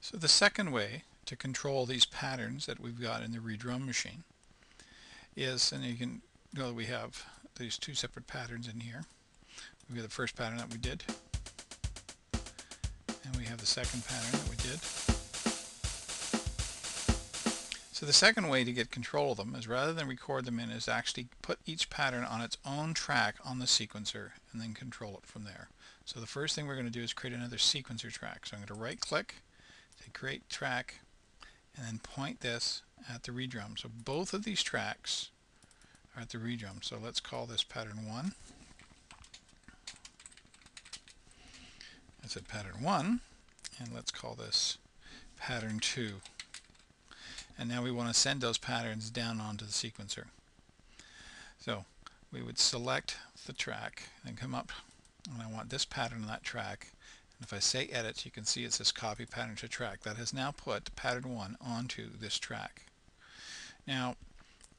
So the second way to control these patterns that we've got in the Redrum machine is, and you can know that we have these two separate patterns in here. We've got the first pattern that we did, and we have the second pattern that we did. So the second way to get control of them is, rather than record them in, is actually put each pattern on its own track on the sequencer and then control it from there. So the first thing we're going to do is create another sequencer track. So I'm going to right click, say create track, and then point this at the Redrum. So both of these tracks are at the Redrum. So let's call this pattern 1. That's at pattern 1, and let's call this pattern 2. And now we want to send those patterns down onto the sequencer. So we would select the track and come up, and I want this pattern on that track. And if I say edit, you can see it says copy pattern to track. That has now put pattern 1 onto this track. Now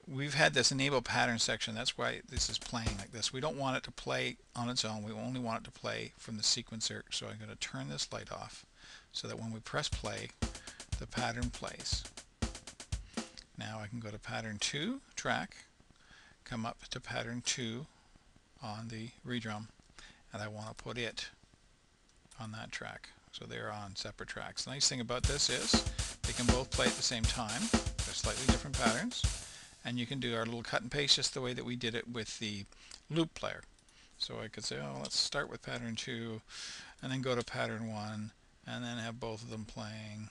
we've had this enable pattern section. That's why this is playing like this. We don't want it to play on its own. We only want it to play from the sequencer. So I'm going to turn this light off so that when we press play, the pattern plays. Now I can go to pattern 2 track, come up to pattern 2 on the Redrum, and I want to put it on that track. So they're on separate tracks. The nice thing about this is they can both play at the same time. They're slightly different patterns, and you can do our little cut and paste just the way that we did it with the loop player. So I could say, oh, let's start with pattern 2 and then go to pattern 1 and then have both of them playing,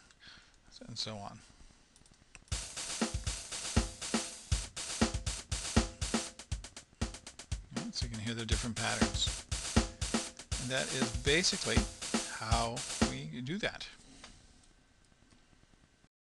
and so on. So you can hear the different patterns. And that is basically how we do that.